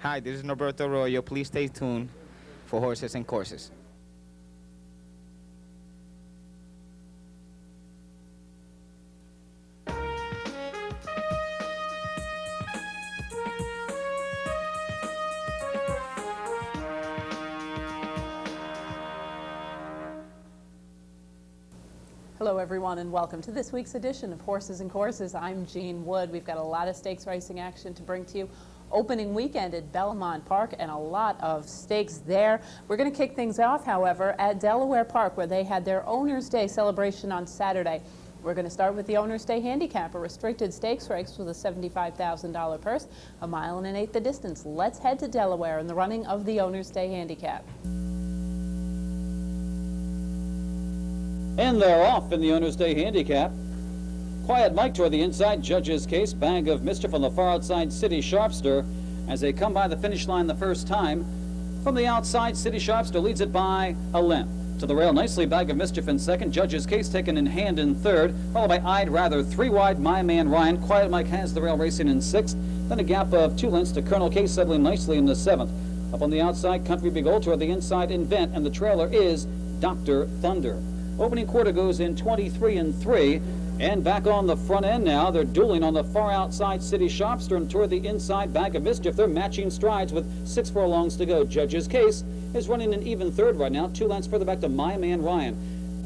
Hi, this is Norberto Arroyo. Please stay tuned for Horses and Courses. Hello everyone and welcome to this week's edition of Horses and Courses. I'm Jean Wood. We've got a lot of stakes racing action to bring to you. Opening weekend at Belmont Park and a lot of stakes there. We're going to kick things off, however, at Delaware Park where they had their Owners' Day celebration on Saturday. We're going to start with the Owners' Day Handicap, a restricted stakes race with a $75,000 purse, 1.8 miles the distance. Let's head to Delaware in the running of the Owners' Day Handicap. And they're off in the Owners' Day Handicap. Quiet Mike toward the inside, Judge's Case, Bag of Mischief on the far outside, City Sharpster, as they come by the finish line the first time. From the outside, City Sharpster leads it by a length. To the rail nicely, Bag of Mischief in second, Judge's Case taken in hand in third, followed by I'd Rather, 3 wide, My Man Ryan. Quiet Mike has the rail racing in sixth, then a gap of 2 lengths to Colonel Case settling nicely in the seventh. Up on the outside, Country Big Old toward the inside, Invent, and the trailer is Dr. Thunder. Opening quarter goes in 23 and 3, and back on the front end now, they're dueling on the far outside, City Sharpster, and toward the inside, Bag of Mischief. They're matching strides with 6 furlongs to go. Judge's Case is running an even third right now, 2 lengths further back to My Man Ryan.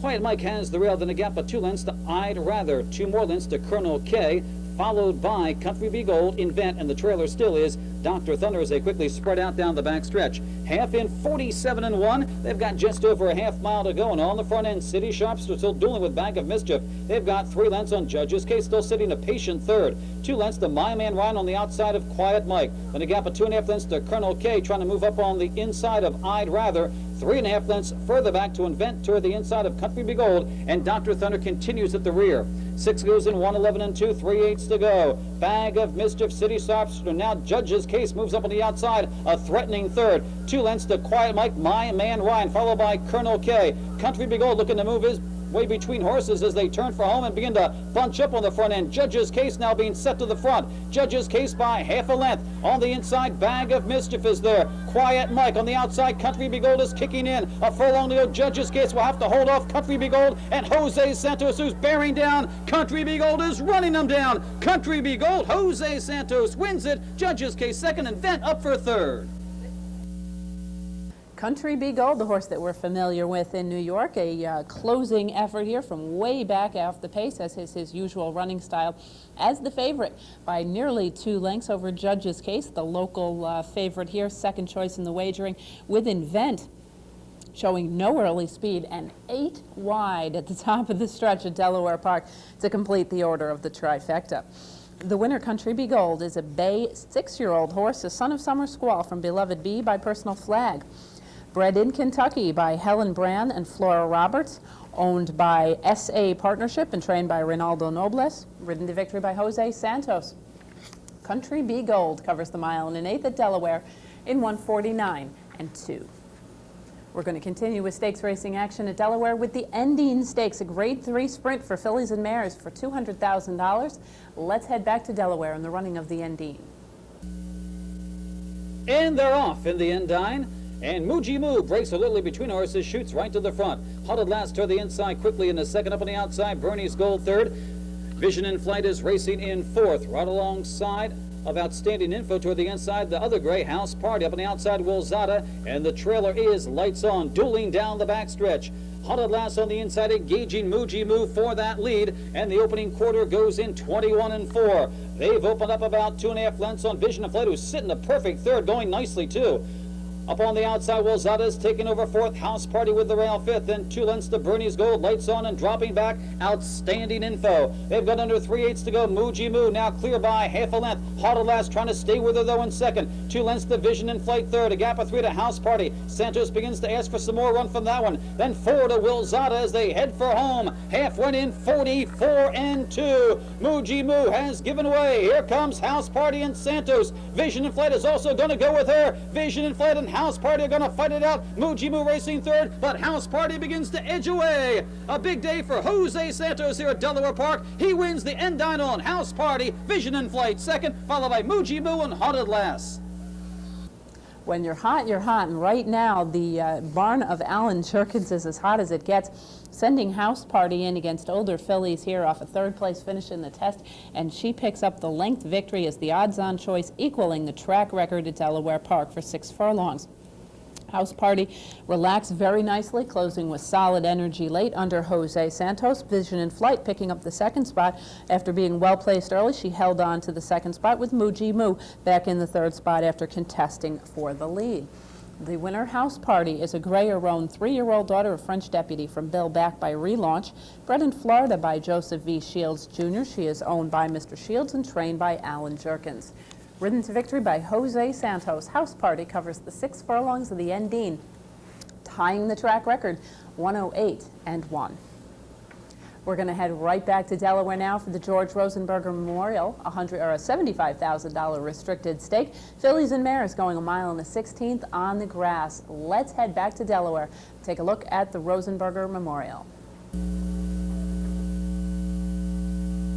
Quiet Mike has the rail, then a gap of 2 lengths to I'd Rather, 2 more lengths to Colonel K, followed by Country Big Old, Invent, and the trailer still is Dr. Thunder as they quickly spread out down the back stretch. Half in 47 and 1. They've got just over a half mile to go, and on the front end, City Sharpster still dueling with Bag of Mischief. They've got 3 lengths on Judge's Case, still sitting a patient third. 2 lengths to My Man Ryan on the outside of Quiet Mike. Then a gap of 2.5 lengths to Colonel K, trying to move up on the inside of I'd Rather. 3.5 lengths further back to Invent toward the inside of Country Big Old, and Dr. Thunder continues at the rear. 6 goes in 1:11 and 2, 3/8 to go. Bag of Mischief, City Sharpster. Now Judge's Case moves up on the outside, a threatening third. 2 lengths to Quiet Mike, My Man Ryan, followed by Colonel K. Country Big Old looking to move his way between horses as they turn for home and begin to bunch up on the front end. Judge's Case now being set to the front. Judge's Case by half a length. On the inside, Bag of Mischief is there. Quiet Mike on the outside. Country Big Old is kicking in. A furlong to go. Judge's Case will have to hold off Country Big Old and Jose Santos, who's bearing down. Country Big Old is running them down. Country Big Old, Jose Santos wins it. Judge's Case second, and Invent up for third. Country Big Old, the horse that we're familiar with in New York, a closing effort here from way back off the pace, as is his usual running style, as the favorite by nearly 2 lengths over Judge's Case, the local favorite here, second choice in the wagering, with Invent showing no early speed and 8 wide at the top of the stretch at Delaware Park to complete the order of the trifecta. The winner, Country Big Old, is a bay 6-year-old horse, a son of Summer Squall from Beloved Bee by Personal Flag. Bred in Kentucky by Helen Brand and Flora Roberts, owned by SA Partnership and trained by Rinaldo Nobles, ridden to victory by Jose Santos. Country Big Old covers the 1.8 miles at Delaware in 1:49 and 2. We're going to continue with stakes racing action at Delaware with the Endine Stakes, a Grade 3 sprint for fillies and mares for $200,000. Let's head back to Delaware in the running of the Endine. And they're off in the Endine. And Muji Moo breaks a little between horses, shoots right to the front. Huddled last toward the inside quickly in the second. Up on the outside, Bernie's Gold third. Vision in Flight is racing in fourth. Right alongside of Outstanding Info toward the inside, the other gray, House Party. Up on the outside, Wilzada. And the trailer is Lights On, dueling down the backstretch. Huddled last on the inside, engaging Muji Moo for that lead. And the opening quarter goes in 21 and 4. They've opened up about 2.5 lengths on Vision in Flight, who's sitting a perfect third, going nicely too. Up on the outside, Wilzada's taking over fourth. House Party with the rail fifth. Then 2 lengths to Bernie's Gold. Lights On and dropping back. Outstanding Info. They've got under 3/8 to go. Muji Moo now clear by half a length. Huddled last trying to stay with her though in second. 2 lengths to Vision in Flight third. A gap of 3 to House Party. Santos begins to ask for some more run from that one. Then 4 to Wilzada as they head for home. Half went in 44 and 2. Muji Moo has given away. Here comes House Party and Santos. Vision in Flight is also going to go with her. Vision in Flight and House Party are going to fight it out. Muji Moo racing third, but House Party begins to edge away. A big day for Jose Santos here at Delaware Park. He wins the Endine on House Party. Vision in Flight second, followed by Muji Moo and Haunted last. When you're hot, you're hot. And right now, the barn of Alan Jerkins is as hot as it gets, sending House Party in against older fillies here off a third-place finish in the test. And she picks up the length victory as the odds-on choice, equaling the track record at Delaware Park for 6 furlongs. House Party relaxed very nicely, closing with solid energy late under Jose Santos. Vision in Flight picking up the second spot. After being well placed early, she held on to the second spot with Muji Moo back in the third spot after contesting for the lead. The winner, House Party, is a Greyer-owned 3-year-old daughter of French Deputy from Bill, backed by Relaunch. Bred in Florida by Joseph V. Shields Jr., she is owned by Mr. Shields and trained by Alan Jerkins. Ridden to victory by Jose Santos, House Party covers the 6 furlongs of the Endine, tying the track record 108-1. We're going to head right back to Delaware now for the George Rosenberger Memorial, a $75,000 restricted stake. Fillies and mares going 1 1/16 on the grass. Let's head back to Delaware. Take a look at the Rosenberger Memorial.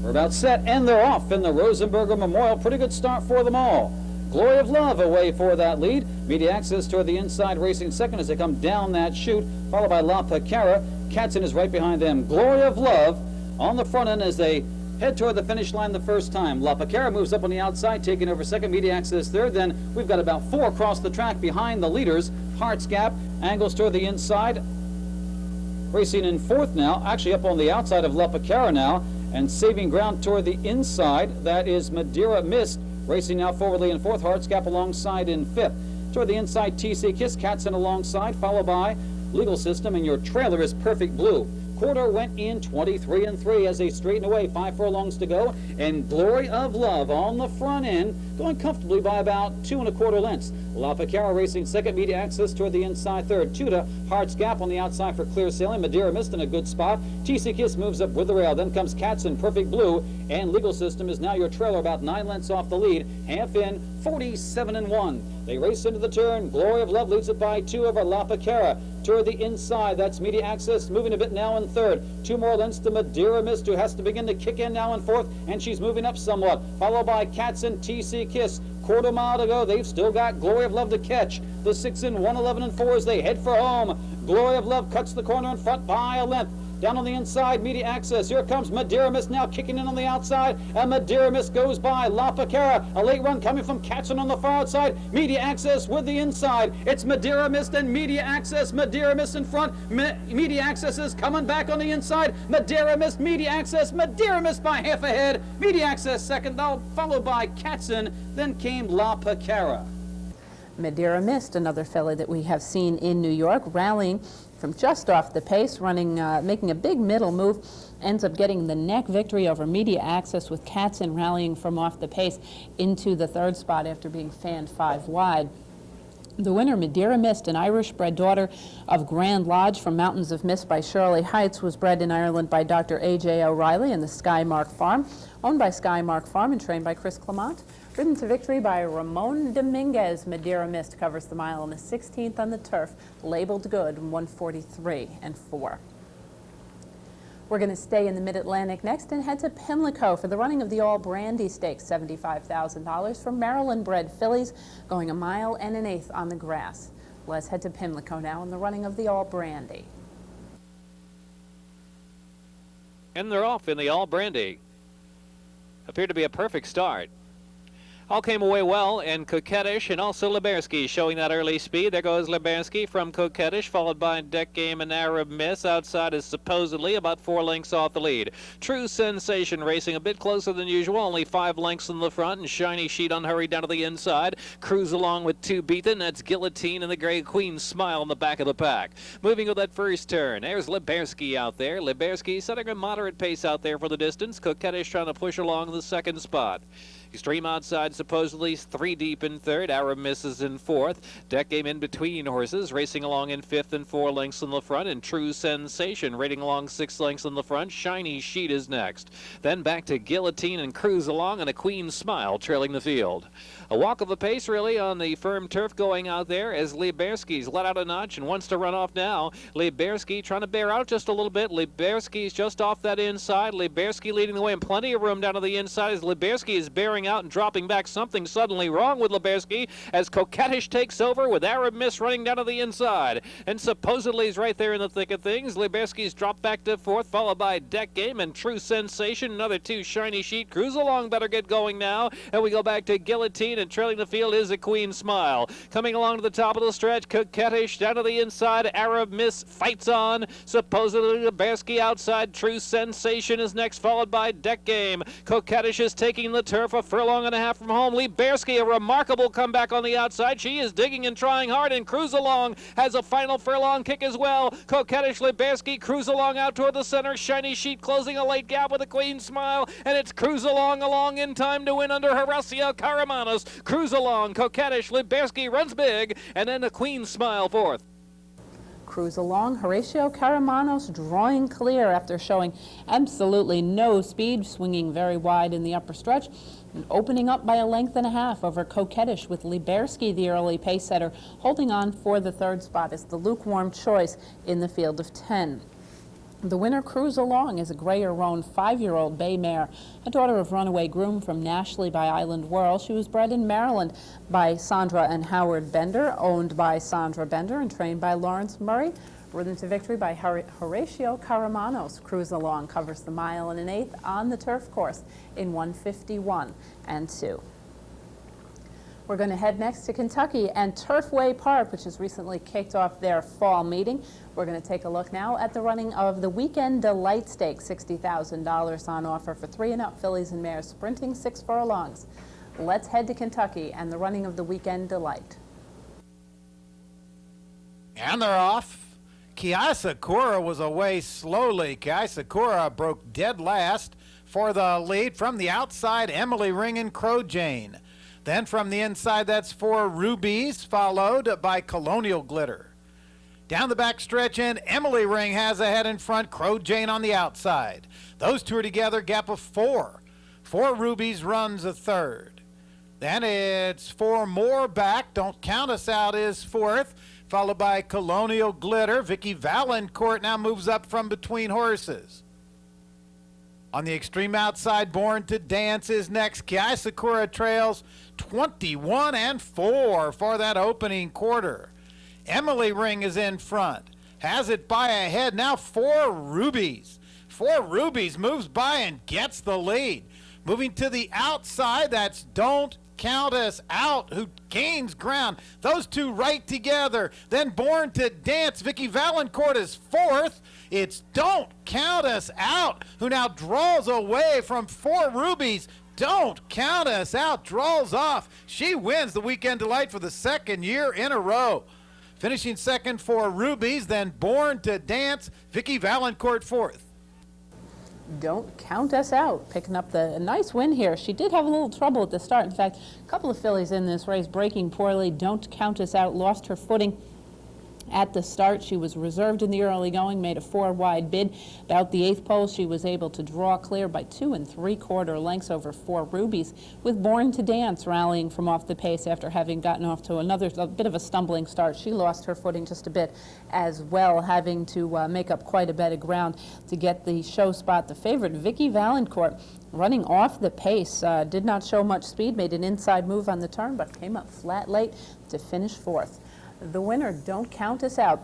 We're about set, and they're off in the Rosenberger Memorial. Pretty good start for them all. Glory of Love away for that lead. Media Access toward the inside, racing second as they come down that chute, followed by La Picara. Katzen is right behind them. Glory of Love on the front end as they head toward the finish line the first time. La Picara moves up on the outside, taking over second. Media Access third. Then we've got about 4 across the track behind the leaders. Hearts Gap angles toward the inside. Racing in fourth now, actually up on the outside of La Picara now, and saving ground toward the inside. That is Madeira Mist, racing now forwardly in fourth. Hearts Gap alongside in fifth. Toward the inside, TC Kiss, Katzen alongside, followed by Legal System, and your trailer is Perfect Blue. Quarter went in 23-3 as they straighten away. 5 furlongs to go, and Glory of Love on the front end, going comfortably by about 2 1/4 lengths. La Picara racing second. Media Access toward the inside third. Tuda, Hearts Gap on the outside for clear sailing. Madeira Mist in a good spot. TC Kiss moves up with the rail. Then comes Katzen, Perfect Blue, and Legal System is now your trailer, about 9 lengths off the lead. Half in, 47-1. They race into the turn. Glory of Love leads it by 2 over La Picara. Toward the inside, that's Media Access moving a bit now in third. 2 more lengths to Madeira Mist, who has to begin to kick in now in fourth, and she's moving up somewhat. Followed by Katzen, TC Kiss. 1/4 mile to go. They've still got Glory of Love to catch. The 6 in 1:11-4 as they head for home. Glory of Love cuts the corner in front by a length. Down on the inside, Media Access. Here comes Madeira Mist now kicking in on the outside, and Madeira Mist goes by La Picara. A late run coming from Katzen on the far outside. Media Access with the inside. It's Madeira Mist and Media Access. Madeira Mist in front. Media Access is coming back on the inside. Madeira Mist, Media Access. Madeira Mist by half a head. Media Access second, though, followed by Katzen. Then came La Picara. Madeira Mist, another filly that we have seen in New York, rallying from just off the pace, running, making a big middle move, ends up getting the neck victory over Media Access, with Katzen rallying from off the pace into the third spot after being fanned 5 wide. The winner, Madeira Mist, an Irish-bred daughter of Grand Lodge from Mountains of Mist by Shirley Heights, was bred in Ireland by Dr. A.J. O'Reilly and the Skymark Farm, owned by Skymark Farm and trained by Chris Clement. Ridden to victory by Ramon Dominguez, Madeira Mist covers the 1 1/16 on the turf, labeled good, 143-4. We're going to stay in the Mid-Atlantic next and head to Pimlico for the running of the All Brandy Stakes, $75,000 from Maryland-bred fillies, going 1 1/8 on the grass. Let's head to Pimlico now in the running of the All Brandy. And they're off in the All Brandy. Appeared to be a perfect start. All came away well, and Coquettish and also Libersky showing that early speed. There goes Libersky from Coquettish, followed by Deck Game and Arab Miss. Outside is supposedly about 4 lengths off the lead. True Sensation racing a bit closer than usual, only 5 lengths in the front, and Shiny Sheet unhurried down to the inside. Cruise along with 2 beaten. That's Guillotine and the Grey Queen Smile in the back of the pack. Moving with that first turn. There's Libersky out there. Libersky setting a moderate pace out there for the distance. Coquettish trying to push along the second spot. Extreme Outside supposedly 3 deep in third. Arab Misses in fourth. Deck Game in between horses, racing along in fifth and 4 lengths in the front. And True Sensation rating along 6 lengths in the front. Shiny Sheet is next. Then back to Guillotine and Cruise Along, and a Queen Smile trailing the field. A walk of the pace really on the firm turf going out there as Libersky's let out a notch and wants to run off now. Libersky trying to bear out just a little bit. Libersky's just off that inside. Libersky leading the way, and plenty of room down to the inside as Libersky is bearing wearing out and dropping back. Something suddenly wrong with Liberski as Coquettish takes over with Arab Miss running down to the inside. And supposedly he's right there in the thick of things. Liberski's dropped back to fourth, followed by Deck Game and True Sensation. Another two Shiny Sheet. Cruise Along better get going now. And we go back to Guillotine, and trailing the field is a Queen Smile. Coming along to the top of the stretch, Coquettish down to the inside. Arab Miss fights on. Supposedly Liberski outside. True Sensation is next, followed by Deck Game. Coquettish is taking the turf a furlong and a half from home. Liberski, a remarkable comeback on the outside. She is digging and trying hard, and Cruise Along has a final furlong kick as well. Coquettish, Liberski, Cruise Along out toward the center. Shiny Sheet closing a late gap with a Queen Smile, and it's Cruise Along in time to win under Horacio Caramanos. Cruise Along, Coquettish, Liberski runs big, and then a Queen Smile fourth. Cruise Along, Horacio Caramanos drawing clear after showing absolutely no speed, swinging very wide in the upper stretch, and opening up by a length and a half over Coquettish, with Liberski, the early pace setter, holding on for the third spot as the lukewarm choice in the field of 10. The winner, Cruise Along, is a Grayer-Roan 5-year-old bay mare, a daughter of Runaway Groom from Nashley by Island Whirl. She was bred in Maryland by Sandra and Howard Bender, owned by Sandra Bender and trained by Lawrence Murray. Ridden to victory by Horacio Caramanos. Cruise Along covers the 1 1/8 on the turf course in 1:51 and 2. We're going to head next to Kentucky and Turfway Park, which has recently kicked off their fall meeting. We're going to take a look now at the running of the Weekend Delight Stakes, $60,000 on offer for 3 and up fillies and mares sprinting 6 furlongs. Let's head to Kentucky and the running of the Weekend Delight. And they're off. Kiasakura was away slowly. Kiasakura broke dead last for the lead. From the outside, Emily Ring and Crow Jane. Then from the inside, that's 4 Rubies, followed by Colonial Glitter. Down the back stretch end, Emily Ring has ahead in front, Crow Jane on the outside. Those two are together, gap of 4. 4 Rubies runs a third. Then it's 4 more back, Don't Count Us Out is fourth, followed by Colonial Glitter. Vicky Valancourt now moves up from between horses. On the extreme outside, Born to Dance is next. Kiasakura trails 21 and 4 for that opening quarter. Emily Ring is in front. Has it by a head. Now 4 Rubies. 4 Rubies moves by and gets the lead. Moving to the outside, that's Don't Count Us Out, who gains ground. Those two right together. Then Born to Dance. Vicky Valancourt is fourth. It's Don't Count Us Out, who now draws away from 4 Rubies. Don't Count Us Out draws off. She wins the Weekend Delight for the second year in a row. Finishing second for Rubies, then Born to Dance. Vicky Valancourt fourth. Don't Count Us Out, picking up the nice win here. She did have a little trouble at the start. In fact, a couple of fillies in this race breaking poorly. Don't Count Us Out lost her footing at the start. She was reserved in the early going, made a 4-wide bid. About the 8th pole, she was able to draw clear by 2 3/4 lengths over 4 Rubies, with Born to Dance rallying from off the pace after having gotten off to a bit of a stumbling start. She lost her footing just a bit as well, having to make up quite a bit of ground to get the show spot. The favorite, Vicky Valancourt, running off the pace, did not show much speed, made an inside move on the turn, but came up flat late to finish fourth. The winner, Don't Count Us Out,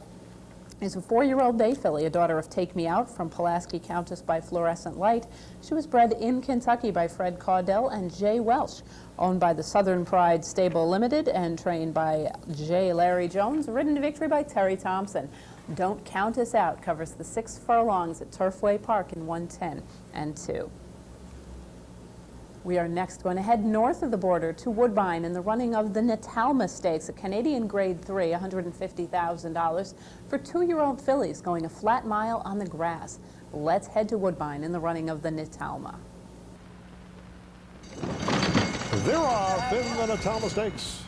is a 4-year-old bay filly, a daughter of Take Me Out from Pulaski Countess by Fluorescent Light. She was bred in Kentucky by Fred Caudell and Jay Welsh, owned by the Southern Pride Stable Limited and trained by J. Larry Jones, ridden to victory by Terry Thompson. Don't Count Us Out covers the 6 furlongs at Turfway Park in 1:10 and 2. We are next going to head north of the border to Woodbine in the running of the Natalma Stakes, a Canadian Grade 3, $150,000 for 2-year-old fillies going a flat mile on the grass. Let's head to Woodbine in the running of the Natalma. They're off in the Natalma Stakes.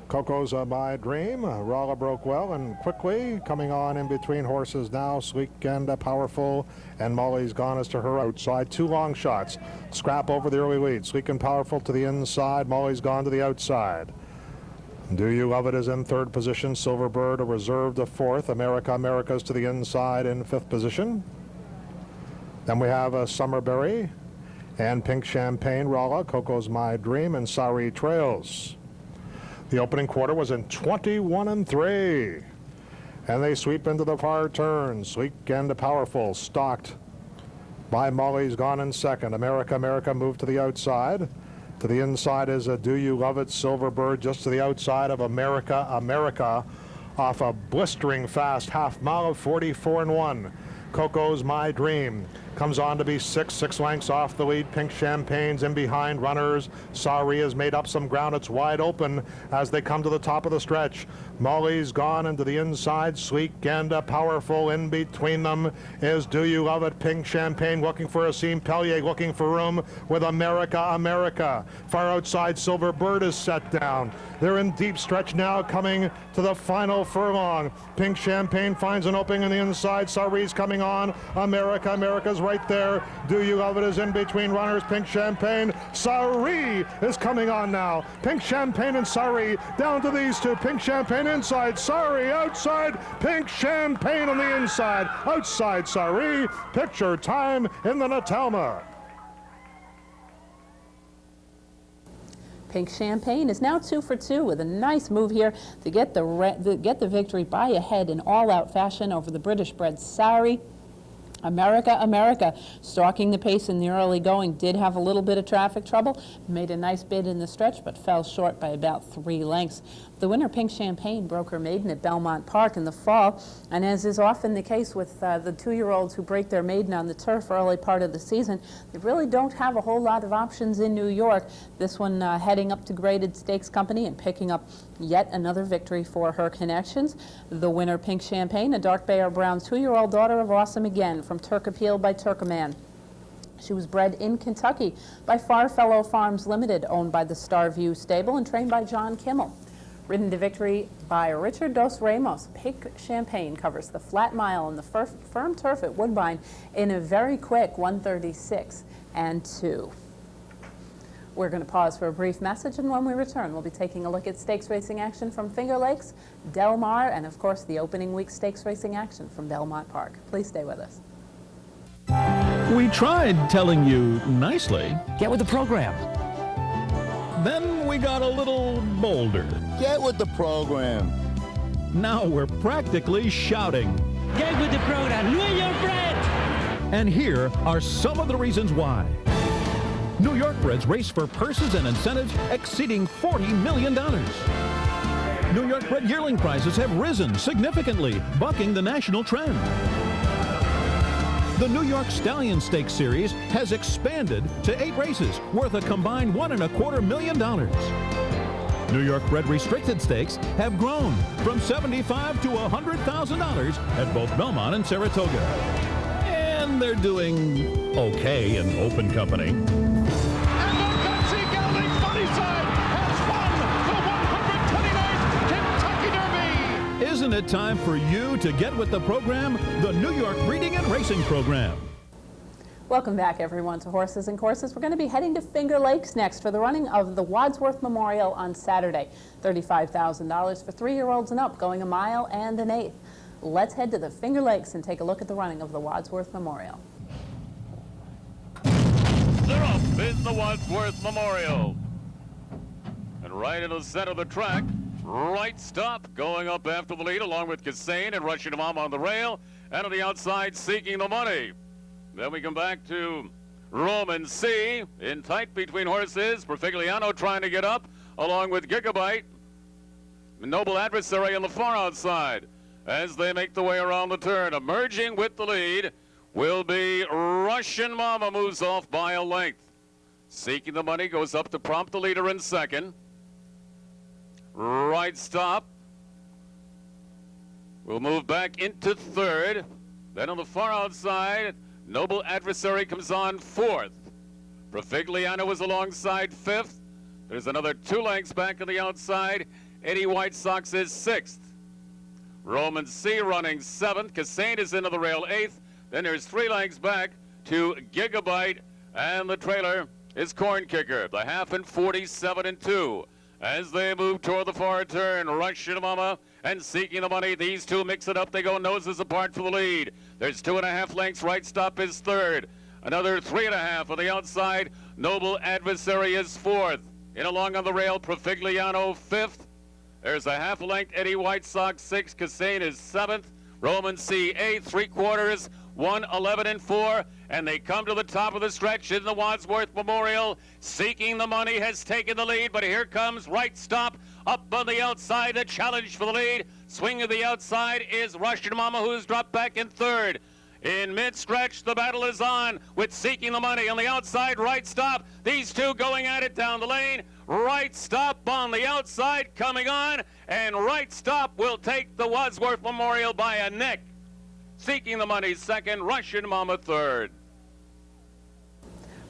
Coco's My Dream. Rolla broke well and quickly. Coming on in between horses now. Sleek and Powerful. And Molly's Gone is to her outside. 2 long shots. Scrap over the early lead. Sleek and Powerful to the inside. Molly's Gone to the outside. Do You Love It is in 3rd position. Silverbird a reserve to 4th. America's to the inside in 5th position. Then we have Summerberry. and Pink Champagne, Rolla, Coco's My Dream, and Sari trails. The opening quarter was in 21-3. And they sweep into the far turn. Sleek and Powerful, stalked by Molly's Gone in second. America, America moved to the outside. To the inside is a Do You Love It, Silverbird, just to the outside of America, America, off a blistering fast half mile of 44-1. Coco's My Dream comes on to be six lengths off the lead. Pink Champagne's in behind runners. Sari has made up some ground. It's wide open as they come to the top of the stretch. Molly's Gone into the inside. Sleek and Powerful. In between them is Do You Love It, Pink Champagne looking for Asim Pellier, looking for room with America, America. Far outside, Silverbird is set down. They're in deep stretch now, coming to the final furlong. Pink Champagne finds an opening on the inside. Sari's coming on. America, America's right there. Do You Love It is in between runners. Pink Champagne. Sari is coming on now. Pink Champagne and Sari down to these two. Pink Champagne inside. Sari outside. Pink Champagne on the inside. Outside Sari. Picture time in the Natalma. Pink Champagne is now 2 for 2 with a nice move here to get the victory by a head in all-out fashion over the British-bred Sari. America, America, stalking the pace in the early going, did have a little bit of traffic trouble, made a nice bid in the stretch, but fell short by about 3 lengths. The winner, Pink Champagne, broke her maiden at Belmont Park in the fall, and as is often the case with the 2-year-olds who break their maiden on the turf early part of the season, they really don't have a whole lot of options in New York. This one heading up to Graded Stakes Company and picking up yet another victory for her connections. The winner, Pink Champagne, a dark bay or brown 2-year-old daughter of Awesome Again from Turk Appeal by Turkoman. She was bred in Kentucky by Farfellow Farms Limited, owned by the Starview Stable and trained by John Kimmel. Ridden to victory by Richard Dos Ramos, Pink Champagne covers the flat mile on the firm turf at Woodbine in a very quick 1:36.2. We're going to pause for a brief message, and when we return, we'll be taking a look at stakes racing action from Finger Lakes, Del Mar, and of course the opening week stakes racing action from Belmont Park. Please stay with us. We tried telling you nicely. Get with the program. Then we got a little bolder. Get with the program. Now we're practically shouting. Get with the program. New York bred. And here are some of the reasons why. New York breds race for purses and incentives exceeding $40 million. New York bred yearling prices have risen significantly, bucking the national trend. The New York Stallion Stakes Series has expanded to 8 races worth a combined $1.25 million. New York bred restricted stakes have grown from $75,000 to $100,000 at both Belmont and Saratoga. And they're doing okay in open company. Isn't it time for you to get with the program, the New York Breeding and Racing Program? Welcome back, everyone, to Horses and Courses. We're going to be heading to Finger Lakes next for the running of the Wadsworth Memorial on Saturday. $35,000 for 3-year-olds and up, going 1 1/8 miles. Let's head to the Finger Lakes and take a look at the running of the Wadsworth Memorial. They're off in the Wadsworth Memorial. And right in the center of the track, Right Stop going up after the lead along with Kassane and Russian Mom on the rail, and on the outside Seeking the Money. Then we come back to Roman C in tight between horses. Perfigliano trying to get up along with Gigabyte. Noble Adversary on the far outside as they make the way around the turn. Emerging with the lead will be Russian Mama, moves off by a length. Seeking the Money goes up to prompt the leader in second. Right Stop will move back into third. Then on the far outside, Noble Adversary comes on fourth. Perfigliano is alongside fifth. There's another 2 lengths back on the outside. Eddie White Sox is sixth. Roman C running seventh. Kassane is into the rail eighth. Then there's 3 lengths back to Gigabyte, and the trailer is Corn Kicker. The half in 47-2. As they move toward the far turn, Russian Mama and Seeking the Money. These two mix it up. They go noses apart for the lead. There's 2.5 lengths. Right Stop is third. Another 3.5 on the outside. Noble Adversary is 4th. In along on the rail, Profigliano 5th. There's a half length. Eddie White Sox 6th. Cassane is 7th. Roman C 8th. 3/4. 1:11 and 4. And they come to the top of the stretch in the Wadsworth Memorial. Seeking the Money has taken the lead, but here comes Right Stop up on the outside. The challenge for the lead. Swing of the outside is Russian Mama, who's dropped back in 3rd. In mid-stretch, the battle is on with Seeking the Money on the outside. Right Stop. These two going at it down the lane. Right Stop on the outside coming on, and Right Stop will take the Wadsworth Memorial by a neck. Seeking the Money 2nd, Russian Mama 3rd.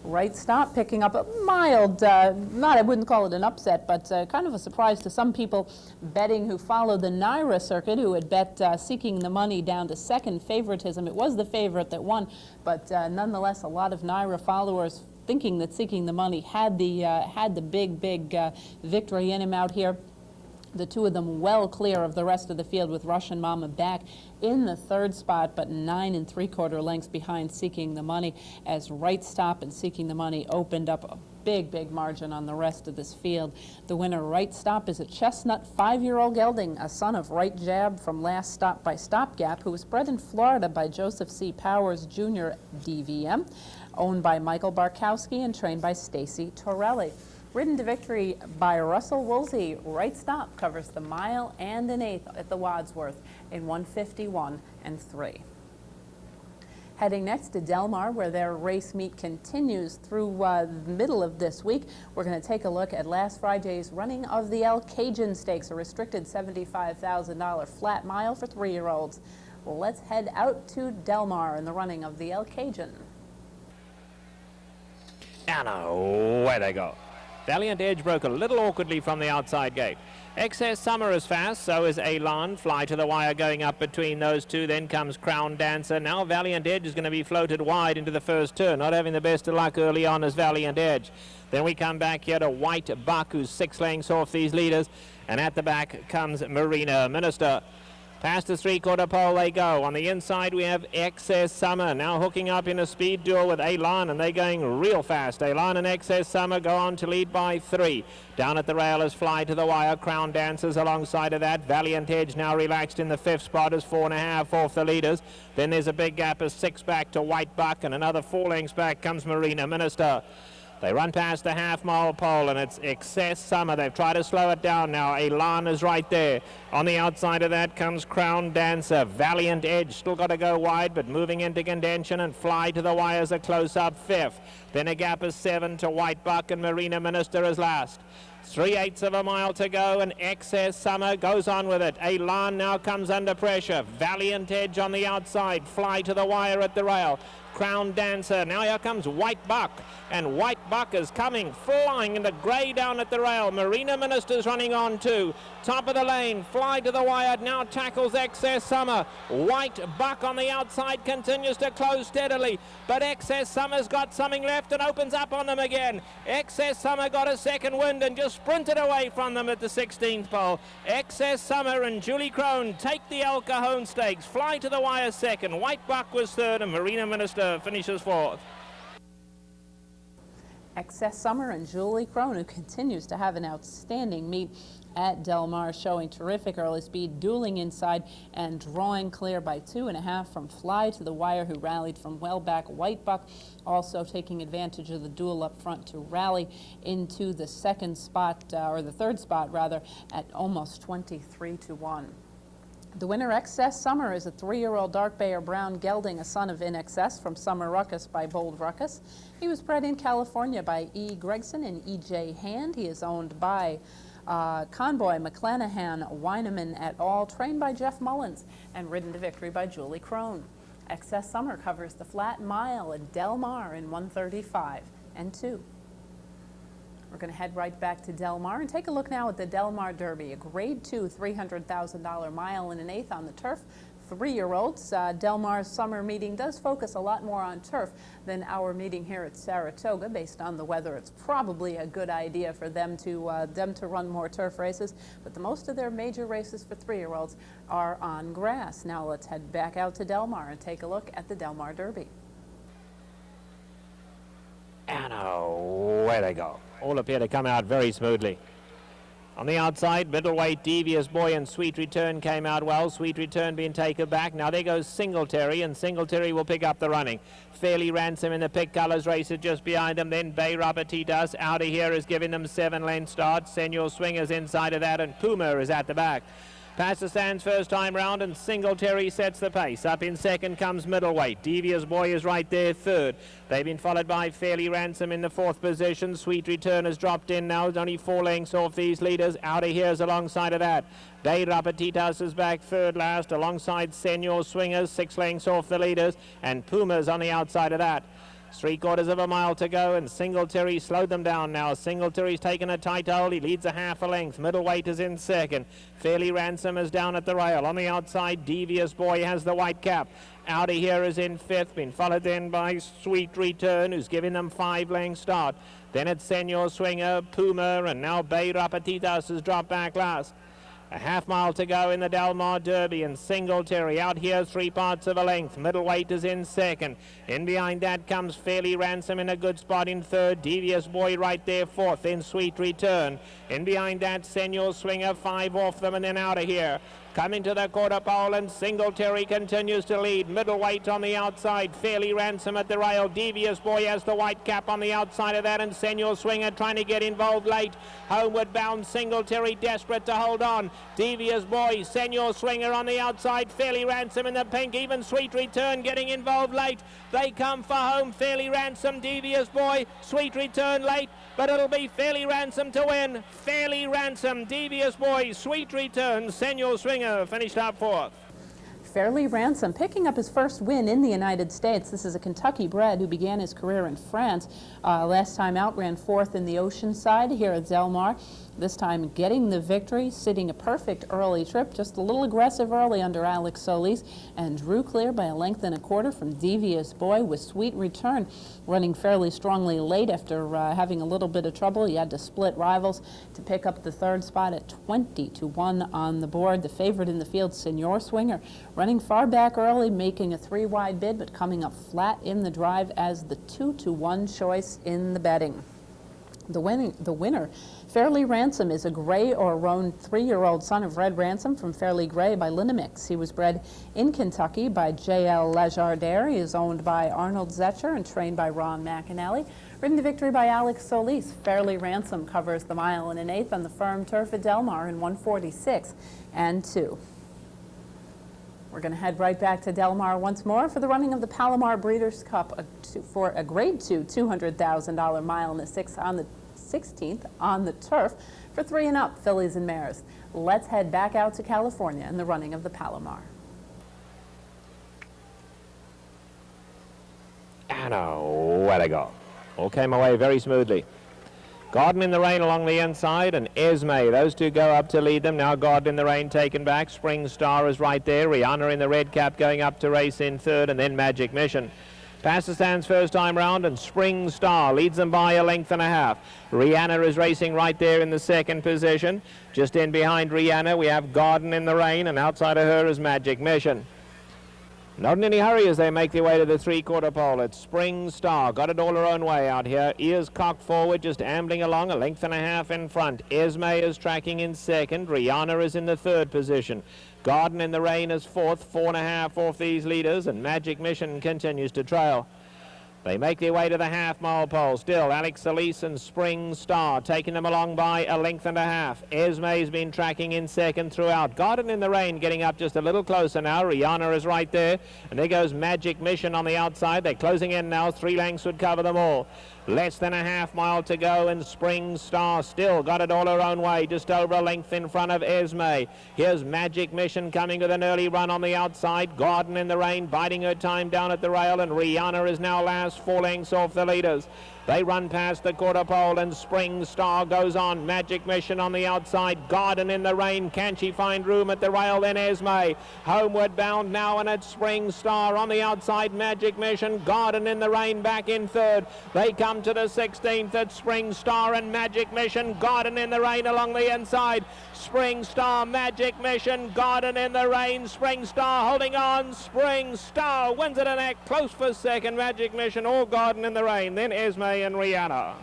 Right Stop picking up a mild, I wouldn't call it an upset, but kind of a surprise to some people betting who follow the NYRA circuit, who had bet Seeking the Money down to 2nd favoritism. It was the favorite that won, but nonetheless, a lot of NYRA followers thinking that Seeking the Money had the big victory in him out here. The two of them well clear of the rest of the field, with Russian Mama back in the 3rd spot, but 9 3/4 lengths behind Seeking the Money, as Right Stop and Seeking the Money opened up a big margin on the rest of this field. The winner, Right Stop, is a chestnut 5-year-old gelding, a son of Right Jab from last stop by Stopgap, who was bred in Florida by Joseph C. Powers Jr. DVM, owned by Michael Barkowski and trained by Stacy Torelli. Ridden to victory by Russell Woolsey, Right Stop covers the mile and an 1/8 at the Wadsworth in 1:51 and 3. Heading next to Del Mar, where their race meet continues through the middle of this week. We're going to take a look at last Friday's running of the El Cajun Stakes, a restricted $75,000 flat mile for 3-year-olds. Well, let's head out to Del Mar in the running of the El Cajun. And away they go. Valiant Edge broke a little awkwardly from the outside gate. Excess Summer is fast, so is Elan. Fly to the Wire going up between those two. Then comes Crown Dancer. Now Valiant Edge is going to be floated wide into the first turn. Not having the best of luck early on as Valiant Edge. Then we come back here to White Buck, who's 6 lengths off these leaders. And at the back comes Marina Minister. Past the 3/4 pole they go. On the inside we have Excess Summer now hooking up in a speed duel with Elan, and they're going real fast. Elan and Excess Summer go on to lead by 3. Down at the rail is Fly to the Wire. Crown Dancers alongside of that. Valiant Edge now relaxed in the 5th spot as 4.5 off the leaders. Then there's a big gap of 6 back to White Buck, and another 4 lengths back comes Marina Minister. They run past the half-mile pole, and it's Excess Summer. They've tried to slow it down now. Elan is right there. On the outside of that comes Crown Dancer. Valiant Edge still got to go wide, but moving into contention, and Fly to the Wire is a close-up 5th. Then a gap of 7 to White Buck, and Marina Minister is last. 3/8 of a mile to go, and Excess Summer goes on with it. Elan now comes under pressure. Valiant Edge on the outside. Fly to the Wire at the rail. Crown Dancer. Now here comes White Buck, and White Buck is coming flying in the grey down at the rail. Marina Minister's running on too. Top of the lane, Fly to the Wire now tackles Excess Summer. White Buck on the outside continues to close steadily, but Excess Summer's got something left and opens up on them again. Excess Summer got a second wind and just sprinted away from them at the 16th pole. Excess Summer and Julie Crone take the El Cajon Stakes. Fly to the Wire 2nd, White Buck was 3rd, and Marina Minister finishes 4th. Excess Summer and Julie Crone, who continues to have an outstanding meet at Del Mar, showing terrific early speed, dueling inside and drawing clear by 2.5 from Fly to the Wire, who rallied from well back. White Buck also taking advantage of the duel up front to rally into the 2nd spot, or the 3rd spot rather, at almost 23-1. The winner, Excess Summer, is a 3-year-old dark bay or brown gelding, a son of In Excess from Summer Ruckus by Bold Ruckus. He was bred in California by E. Gregson and E.J. Hand. He is owned by Convoy, McClanahan, Weineman et al., trained by Jeff Mullins, and ridden to victory by Julie Crone. Excess Summer covers the flat mile at Del Mar in 1:35 and 2. We're going to head right back to Del Mar and take a look now at the Del Mar Derby, a Grade 2 $300,000 mile and an 1/8 on the turf. 3-year-olds. Del Mar's summer meeting does focus a lot more on turf than our meeting here at Saratoga. Based on the weather, it's probably a good idea for them to run more turf races, but the most of their major races for 3-year-olds are on grass. Now let's head back out to Del Mar and take a look at the Del Mar Derby. away they go. All appear to come out very smoothly. On the outside, middleweight, Devious Boy and Sweet Return came out well. Sweet Return being taken back. Now there goes Singletary, and Singletary will pick up the running. Fairly Ransom in the pick colours races just behind them. Then Bay Rapatitas out of here is giving them 7-length start. Senor Swingers inside of that, and Puma is at the back. Past the stands first time round, and Singletary sets the pace. Up in second comes middleweight. Devious Boy is right there third. They've been followed by Fairly Ransom in the fourth position. Sweet Return has dropped in now. It's only 4 lengths off these leaders. Out of here is alongside of that. Bay Rapatitas is back third last alongside Senor Swingers, 6 lengths off the leaders, and Puma's on the outside of that. 3/4 of a mile to go, and Singletary slowed them down now. Singletary's taken a tight hold. He leads a half a length. Middleweight is in second. Fairly Ransom is down at the rail. On the outside, Devious Boy has the white cap. Out of here is in fifth, been followed then by Sweet Return, who's giving them 5-length start. Then it's Senor Swinger, Puma, and now Bay Rapatitas has dropped back last. A half mile to go in the Del Mar Derby, and Singletary out here 3/4 of a length. Middleweight is in second. In behind that comes Fairly Ransom in a good spot in third. Devious Boy right there fourth. Then Sweet Return. In behind that, Senor Swinger, 5 off them, and then out of here. Coming to the quarter pole, and Singletary continues to lead. Middleweight on the outside. Fairly Ransom at the rail. Devious Boy has the white cap on the outside of that, and Senor Swinger trying to get involved late. Homeward bound Singletary desperate to hold on. Devious Boy, Senor Swinger on the outside. Fairly Ransom in the pink. Even Sweet Return getting involved late. They come for home. Fairly Ransom, Devious Boy, Sweet Return late, but it'll be Fairly Ransom to win. Fairly Ransom, Devious Boy, Sweet Return, Senor Swinger finished up fourth. Fairly Ransom picking up his first win in the United States. This is a Kentucky bred who began his career in France. Last time out ran fourth in the Oceanside here at Del Mar. This time getting the victory, sitting a perfect early trip, just a little aggressive early under Alex Solis, and drew clear by 1.25 from Devious Boy, with Sweet Return running fairly strongly late after having a little bit of trouble. He had to split rivals to pick up the third spot at 20-1 on the board. The favorite in the field, Senor Swinger, running far back early, making a 3-wide bid, but coming up flat in the drive as the 2-1 choice in the betting. The winner, Fairly Ransom, is a gray or roan 3-year-old son of Red Ransom from Fairly Gray by Linamix. He was bred in Kentucky by J.L. Lajardere. He is owned by Arnold Zetcher and trained by Ron McAnally. Ridden to victory by Alex Solis. Fairly Ransom covers the 1 1/8 on the firm turf at Del Mar in 1:46 and 2. We're going to head right back to Del Mar once more for the running of the Palomar Breeders' Cup for a Grade 2 $200,000 mile and a 6 on the 16th on the turf for 3 and up fillies and mares. Let's head back out to California in the running of the Palomar. And away they go. All came away very smoothly. Garden in the Rain along the inside, and Esme, those two go up to lead them. Now Garden in the Rain taken back. Spring Star is right there. Rihanna in the red cap going up to race in third, and then Magic Mission. Past the stands first time round, and Spring Star leads them by 1.5 lengths. Rihanna is racing right there in the second position. Just in behind Rihanna, we have Garden in the Rain, and outside of her is Magic Mission. Not in any hurry as they make their way to the 3/4 pole. It's Spring Star, got it all her own way out here. Ears cocked forward, just ambling along 1.5 lengths in front. Esme is tracking in second. Rihanna is in the third position. Garden in the Rain is fourth, 4.5 off these leaders, and Magic Mission continues to trail. They make their way to the half-mile pole. Still, Alex Solis and Spring Star taking them along by 1.5 lengths. Esme's been tracking in second throughout. Garden in the Rain getting up just a little closer now. Rihanna is right there. And there goes Magic Mission on the outside. They're closing in now. 3 lengths would cover them all. Less than a half mile to go, and Spring Star still got it all her own way, just over 1 length in front of Esme. Here's Magic Mission coming with an early run on the outside. Garden in the Rain biding her time down at the rail, and Rihanna is now last, 4 lengths off the leaders. They run past the quarter pole, and Spring Star goes on. Magic Mission on the outside. Garden in the Rain. Can she find room at the rail? Then Esme. Homeward bound now, and it's Spring Star on the outside. Magic Mission. Garden in the Rain back in third. They come to the 16th. It's Spring Star and Magic Mission. Garden in the Rain along the inside. Spring Star, Magic Mission, Garden in the Rain. Spring Star holding on. Spring Star wins it a neck. Close for second. Magic Mission or Garden in the Rain. Then Esme and Rihanna.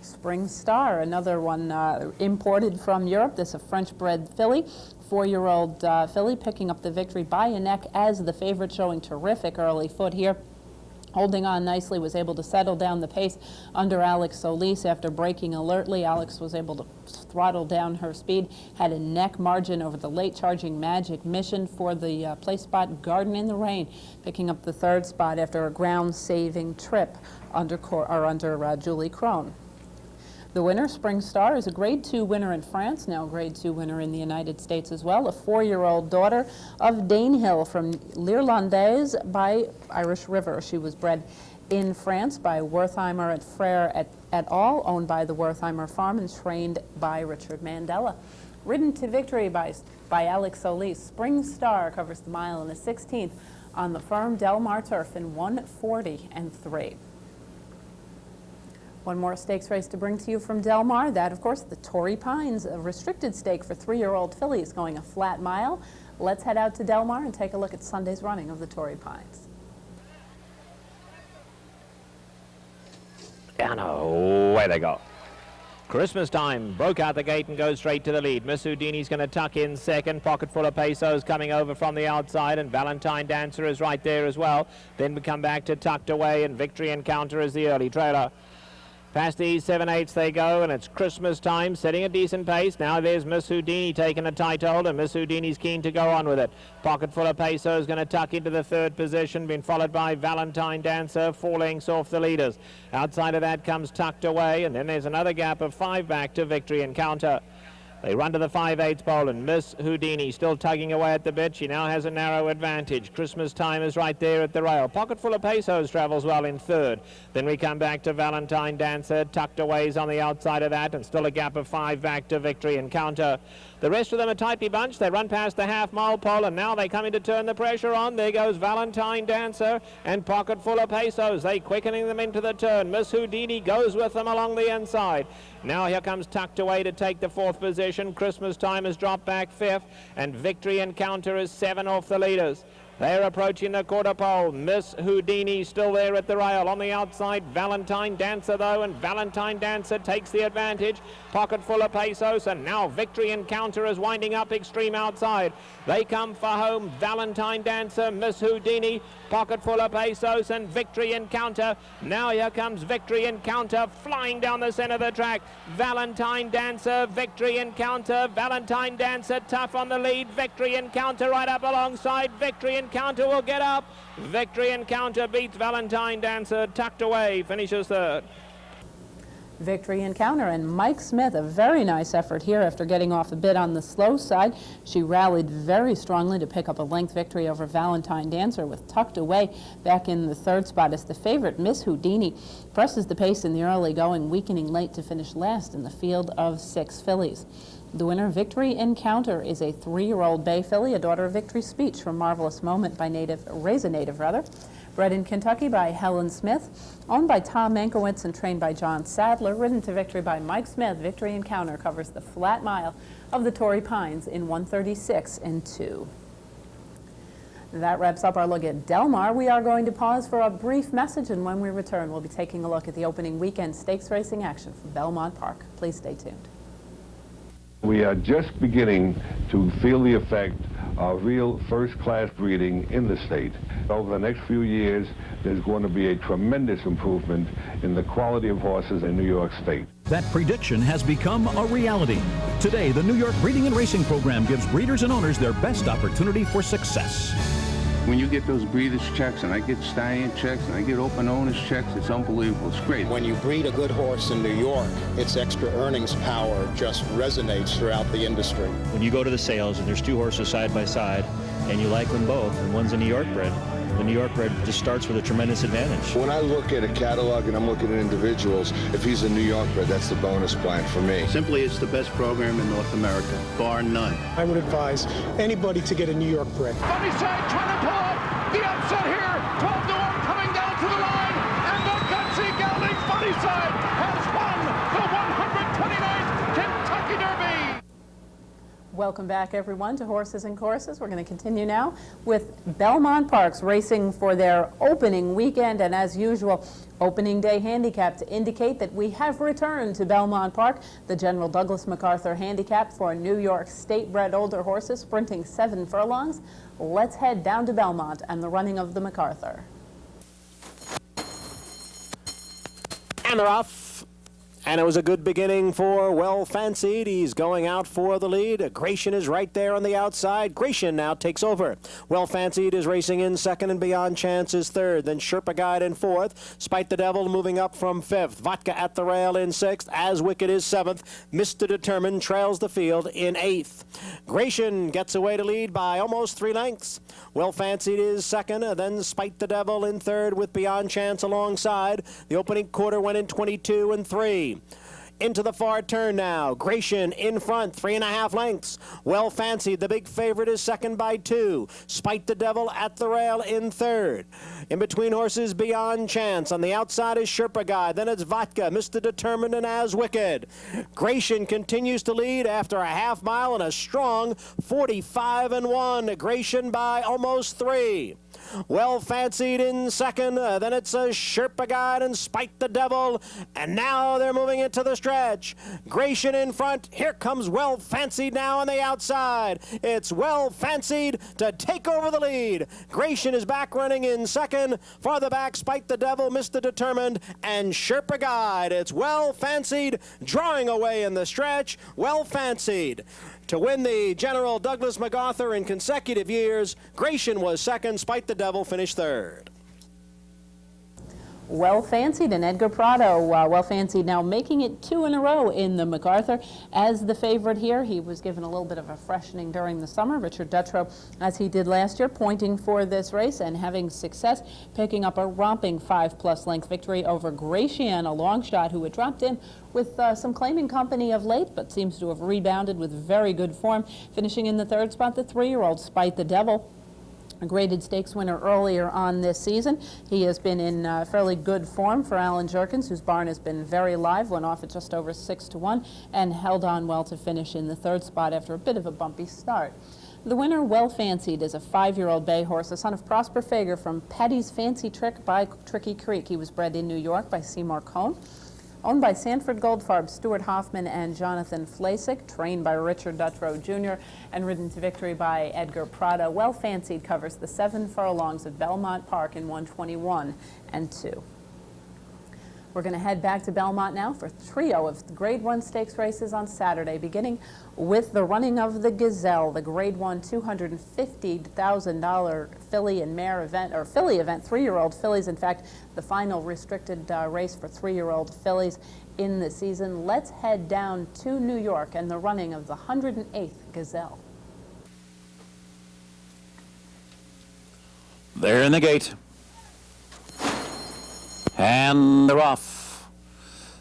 Spring Star, another one imported from Europe. This is a French-bred filly. 4-year-old filly picking up the victory by a neck as the favorite, showing terrific early foot here. Holding on nicely, was able to settle down the pace under Alex Solis after braking alertly. Alex was able to throttle down her speed, had a neck margin over the late charging Magic Mission for the place spot. Garden in the Rain picking up the 3rd spot after a ground-saving trip under Julie Crone. The winner, Spring Star, is a Grade 2 winner in France, now a Grade 2 winner in the United States as well. A 4-year-old daughter of Danehill from L'Irlandaise by Irish River. She was bred in France by Wertheimer at Frere et al., owned by the Wertheimer Farm and trained by Richard Mandela. Ridden to victory by Alex Solis, Spring Star covers the mile in the 16th on the firm Del Mar turf in 1:40.3. One more stakes race to bring to you from Del Mar. That, of course, the Torrey Pines, a restricted stake for 3-year-old fillies going a flat mile. Let's head out to Del Mar and take a look at Sunday's running of the Torrey Pines. And away they go. Christmas Time broke out the gate and goes straight to the lead. Miss Houdini's going to tuck in second. Pocketful of Pesos coming over from the outside, and Valentine Dancer is right there as well. Then we come back to Tucked Away, and Victory Encounter is the early trailer. Past the 7/8 they go, and it's Christmas Time, setting a decent pace. Now there's Miss Houdini taking a tight hold, and Miss Houdini's keen to go on with it. Pocketful of Pesos going to tuck into the 3rd position, being followed by Valentine Dancer, 4 lengths off the leaders. Outside of that comes Tucked Away, and then there's another gap of 5 back to Victory Encounter. They run to the 5/8 pole, and Miss Houdini still tugging away at the bit. She now has a narrow advantage. Christmas Time is right there at the rail. Pocketful of Pesos travels well in 3rd. Then we come back to Valentine Dancer. Tucked Away's on the outside of that, and still a gap of 5 back to Victory Encounter. The rest of them are tightly bunched. They run past the half-mile pole, and now they come in to turn the pressure on. There goes Valentine Dancer and Pocketful of Pesos. They quickening them into the turn. Miss Houdini goes with them along the inside. Now here comes Tucked Away to take the 4th position. Christmas Time has dropped back 5th, and Victory Encounter is 7 off the leaders. They're approaching the quarter pole. Miss Houdini still there at the rail. On the outside, Valentine Dancer, though, and Valentine Dancer takes the advantage. Pocketful of Pesos, and now Victory Encounter is winding up extreme outside. They come for home. Valentine Dancer, Miss Houdini, Pocketful of Pesos, and Victory Encounter. Now here comes Victory Encounter flying down the center of the track. Valentine Dancer, Victory Encounter, Valentine Dancer tough on the lead. Victory Encounter right up alongside. Victory Encounter will get up. Victory Encounter beats Valentine Dancer. Tucked Away finishes 3rd. Victory Encounter and Mike Smith, a very nice effort here after getting off a bit on the slow side. She rallied very strongly to pick up a length victory over Valentine Dancer, with Tucked Away back in the 3rd spot as the favorite. Miss Houdini presses the pace in the early going, weakening late to finish last in the field of 6 fillies. The winner, Victory Encounter, is a 3-year-old bay filly, a daughter of Victory Speech from Marvelous Moment by Raise a Native, bred in Kentucky by Helen Smith, owned by Tom Mankiewicz and trained by John Sadler, ridden to victory by Mike Smith. Victory Encounter covers the flat mile of the Torrey Pines in 1:36.2. That wraps up our look at Del Mar. We are going to pause for a brief message, and when we return, we'll be taking a look at the opening weekend stakes racing action from Belmont Park. Please stay tuned. We are just beginning to feel the effect of real first-class breeding in the state. Over the next few years, there's going to be a tremendous improvement in the quality of horses in New York State. That prediction has become a reality. Today, the New York Breeding and Racing Program gives breeders and owners their best opportunity for success. When you get those breeders' checks, and I get stallion checks, and I get open owners' checks, it's unbelievable. It's great. When you breed a good horse in New York, its extra earnings power just resonates throughout the industry. When you go to the sales and there's 2 horses side by side, and you like them both, and one's a New York bred, the New York bred just starts with a tremendous advantage. When I look at a catalog and I'm looking at individuals, if he's a New York bred, that's the bonus plan for me. Simply, it's the best program in North America, bar none. I would advise anybody to get a New York bred. Funny side trying to pull up the upset here. 12-1 coming down to the line, and the gutsy gelding Funny Side has won the 129th Kentucky Derby. Welcome back, everyone, to Horses and Courses. We're going to continue now with Belmont Parks racing for their opening weekend, and as usual, opening day handicap to indicate that we have returned to Belmont Park. The General Douglas MacArthur handicap for New York state-bred older horses sprinting 7 furlongs. Let's head down to Belmont and the running of the MacArthur. And they're off. And it was a good beginning for Well Fancied. He's going out for the lead. Gratian is right there on the outside. Gratian now takes over. Well Fancied is racing in second, and Beyond Chance is third. Then Sherpa Guide in fourth. Spite the Devil moving up from fifth. Vodka at the Rail in sixth. As Wicked is seventh. Mr. Determined trails the field in eighth. Gratian gets away to lead by almost 3 lengths. Well Fancied is second. Then Spite the Devil in third with Beyond Chance alongside. The opening quarter went in 22 and 3. Into the far turn now. Gratian in front, 3.5 lengths. Well Fancied, the big favorite, is second by 2. Spite the Devil at the Rail in third. In between horses, Beyond Chance. On the outside is Sherpa Guide. Then it's Vodka, Mr. Determined, and As Wicked. Gratian continues to lead after a half mile and a strong 45-1. Gratian by almost 3. Well Fancied in second, then it's a Sherpa Guide and Spite the Devil, and now they're moving into the stretch. Gratian in front, here comes Well Fancied now on the outside. It's Well Fancied to take over the lead. Gratian is back running in second, farther back Spite the Devil, Mr. Determined, and Sherpa Guide. It's Well Fancied drawing away in the stretch. Well Fancied to win the General Douglas MacArthur in consecutive years. Gratian was second, Spite the Devil finished third. Well Fancied and Edgar Prado. Well Fancied now making it 2 in a row in the MacArthur as the favorite here. He was given a little bit of a freshening during the summer. Richard Dutrow, as he did last year, pointing for this race and having success, picking up a romping 5+ length victory over Gratian, a long shot who had dropped in with some claiming company of late, but seems to have rebounded with very good form, finishing in the third spot, the 3-year-old Spite the Devil. A graded stakes winner earlier on this season. He has been in fairly good form for Alan Jerkins, whose barn has been very live, went off at just over 6-1, and held on well to finish in the third spot after a bit of a bumpy start. The winner, Well Fancied, is a 5-year-old bay horse, the son of Prosper Fager from Patty's Fancy Trick by Tricky Creek. He was bred in New York by Seymour Cohn. Owned by Sanford Goldfarb, Stuart Hoffman, and Jonathan Flasick, trained by Richard Dutrow Jr., and ridden to victory by Edgar Prado. Well Fancied covers the 7 furlongs at Belmont Park in 1:21 and 2. We're going to head back to Belmont now for a trio of the Grade 1 stakes races on Saturday, beginning with the running of the Gazelle, the Grade 1 $250,000 filly and mare event, or filly event, 3-year-old fillies. In fact, the final restricted race for 3-year-old fillies in the season. Let's head down to New York and the running of the 108th Gazelle. They're in the gate. And they're off.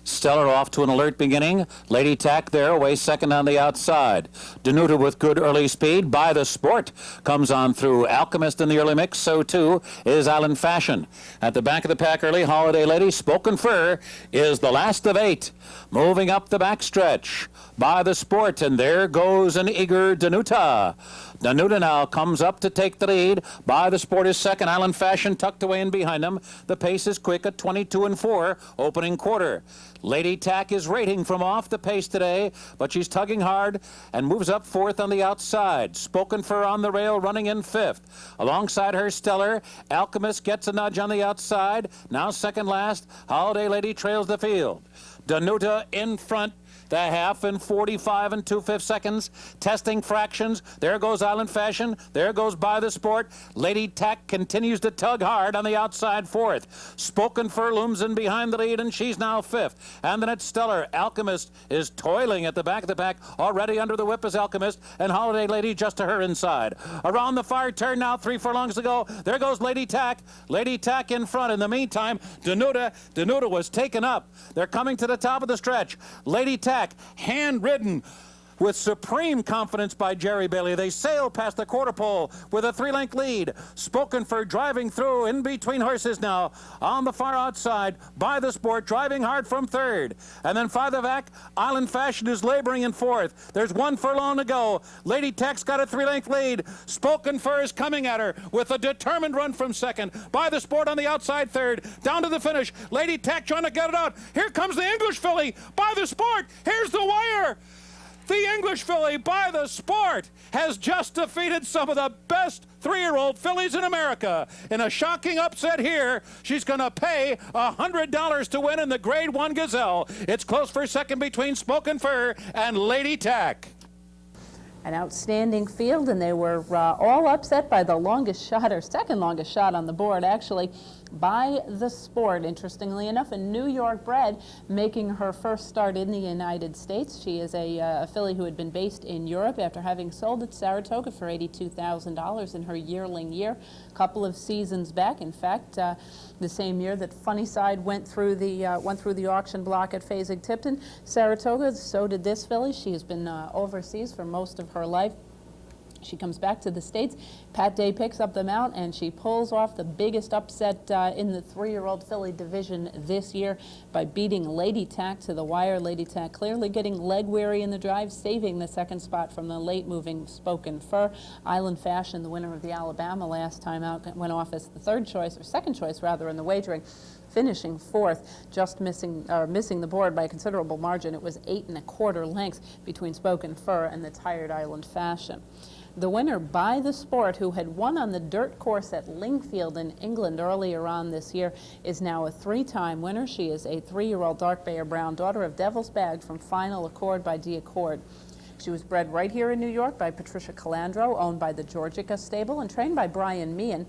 Stellar off to an alert beginning. Lady Tack there, away second on the outside. Danuta with good early speed. By the Sport comes on through. Alchemist in the early mix, so too is Island Fashion. At the back of the pack early, Holiday Lady. Spoken Fur is the last of 8. Moving up the backstretch. By the Sport, and there goes an eager Danuta. Danuta now comes up to take the lead. By the Sport is second. Island Fashion tucked away in behind him. The pace is quick at 22 and 4, opening quarter. Lady Tack is rating from off the pace today, but she's tugging hard and moves up fourth on the outside. Spoken Fur on the rail, running in fifth. Alongside her, Stellar. Alchemist gets a nudge on the outside. Now second last. Holiday Lady trails the field. Danuta in front. The half in 45 and 2/5 seconds. Testing fractions. There goes Island Fashion. There goes By the Sport. Lady Tack continues to tug hard on the outside fourth. Spoken Fur looms in behind the lead, and she's now fifth. And then it's Stellar. Alchemist is toiling at the back of the pack. Already under the whip is Alchemist, and Holiday Lady just to her inside. Around the far turn now, 3 furlongs to go. There goes Lady Tack. Lady Tack in front. In the meantime, Danuta was taken up. They're coming to the top of the stretch. Lady Tack, hand-ridden with supreme confidence by Jerry Bailey. They sail past the quarter pole with a 3-length lead. Spoken for driving through in between horses now on the far outside by the Sport, driving hard from third. And then farther back, Island Fashion is laboring in fourth. There's 1 furlong to go. Lady Tech's got a 3-length lead. Spoken for is coming at her with a determined run from second. By the Sport on the outside third. Down to the finish. Lady Tech trying to get it out. Here comes the English filly by the Sport. Here's the wire. The English filly by the Sport has just defeated some of the best 3-year-old fillies in America. In a shocking upset here, she's going to pay $100 to win in the Grade 1 Gazelle. It's close for second between Spoken Fur and Lady Tack. An outstanding field, and they were all upset by the longest shot, or second longest shot on the board, actually, by the Sport. Interestingly enough, a New York bred making her first start in the United States. She is a filly who had been based in Europe after having sold at Saratoga for $82,000 in her yearling year a couple of seasons back. In fact, the same year that Funnyside went through the auction block at Fasig-Tipton, Saratoga, so did this filly. She has been overseas for most of her life. She comes back to the States. Pat Day picks up the mount, and she pulls off the biggest upset in the 3-year-old filly division this year by beating Lady Tack to the wire. Lady Tack clearly getting leg weary in the drive, saving the second spot from the late-moving Spoken Fur. Island Fashion, the winner of the Alabama last time out, went off as the third choice, or second choice rather, in the wagering, finishing fourth, just missing the board by a considerable margin. It was 8 1/4 lengths between Spoken Fur and the tired Island Fashion. The winner by the Sport, who had won on the dirt course at Lingfield in England earlier on this year, is now a 3-time winner. She is a 3-year-old dark bay or brown daughter of Devil's Bag from Final Accord by D. Accord. She was bred right here in New York by Patricia Calandro, owned by the Georgica stable, and trained by Brian Meehan.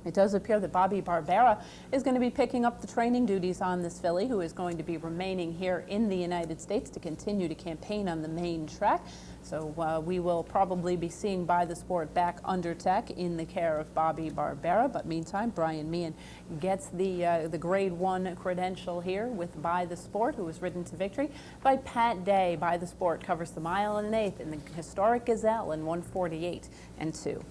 It does appear that Bobby Barbera is going to be picking up the training duties on this filly, who is going to be remaining here in the United States to continue to campaign on the main track. So we will probably be seeing By the Sport back under tech in the care of Bobby Barbera. But meantime, Brian Meehan gets the Grade 1 credential here with By the Sport, who was ridden to victory by Pat Day. By the Sport covers the 1 1/8 in the historic Gazelle in 1:48 2.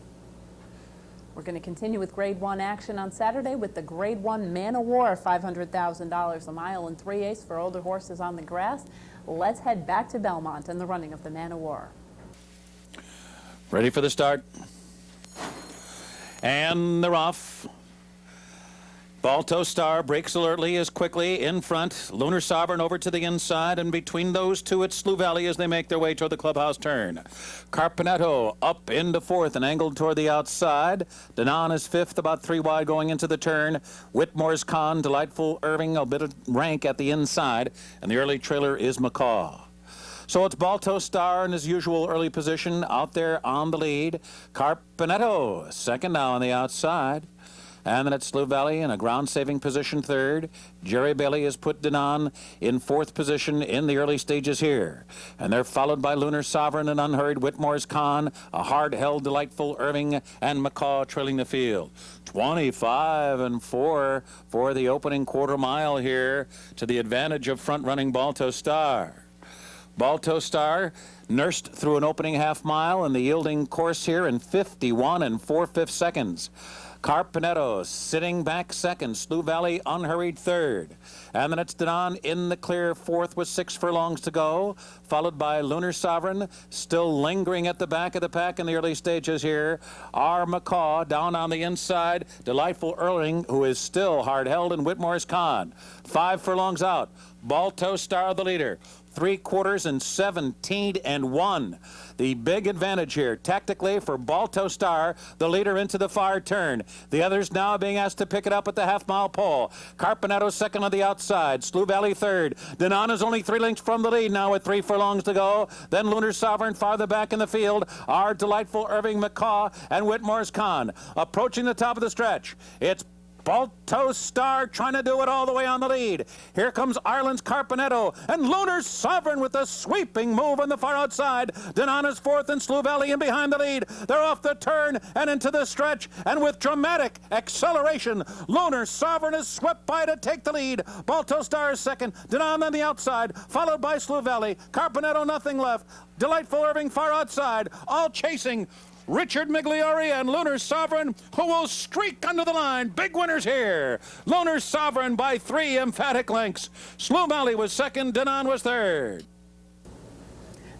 We're going to continue with Grade 1 action on Saturday with the Grade 1 Man o' War, $500,000, a 1 3/8 for older horses on the grass. Let's head back to Belmont and the running of the Man o' War. Ready for the start. And they're off. Balto Star breaks alertly as quickly in front. Lunar Sovereign over to the inside, and between those two it's Slough Valley as they make their way toward the clubhouse turn. Carpenetto up into fourth and angled toward the outside. Danan is fifth, about 3 wide going into the turn. Whitmore's Con, Delightful Irving, a bit of rank at the inside, and the early trailer is McCaw. So it's Balto Star in his usual early position out there on the lead. Carpenetto second now on the outside. And then it's Slough Valley in a ground-saving position third. Jerry Bailey has put Danan in fourth position in the early stages here. And they're followed by Lunar Sovereign and Unhurried, Whitmore's Con, a hard-held Delightful Irving, and McCaw trailing the field. 25-4 for the opening quarter mile here to the advantage of front-running Balto Star. Balto Star nursed through an opening half mile in the yielding course here in 51 4/5 seconds. Carpenetto sitting back second, Slough Valley Unhurried third. And then it's Danan in the clear fourth with 6 furlongs to go, followed by Lunar Sovereign, still lingering at the back of the pack in the early stages here. R. McCaw down on the inside, Delightful Irving, who is still hard held, in Whitmore's Con. 5 furlongs out, Balto Star the leader. 3/4 and 17-1. The big advantage here, tactically, for Balto Star, the leader into the far turn. The others now being asked to pick it up at the half-mile pole. Carpenetto second on the outside. Slough Valley third. Danan is only 3 lengths from the lead now with 3 furlongs to go. Then Lunar Sovereign farther back in the field. Our Delightful Irving, McCaw, and Whitmore's Con. Approaching the top of the stretch. It's Balto Star trying to do it all the way on the lead. Here comes Ireland's Carpenetto, and Lunar Sovereign with a sweeping move on the far outside. Denana's fourth and Slough Valley in behind the lead. They're off the turn and into the stretch, and with dramatic acceleration, Lunar Sovereign is swept by to take the lead. Balto Star is second, Denan on the outside, followed by Slough Valley. Carpenetto nothing left. Delightful Irving far outside, all chasing Richard Migliori and Lunar Sovereign, who will streak under the line. Big winners here. Lunar Sovereign by 3 emphatic lengths. Slough Valley was second, Denan was third.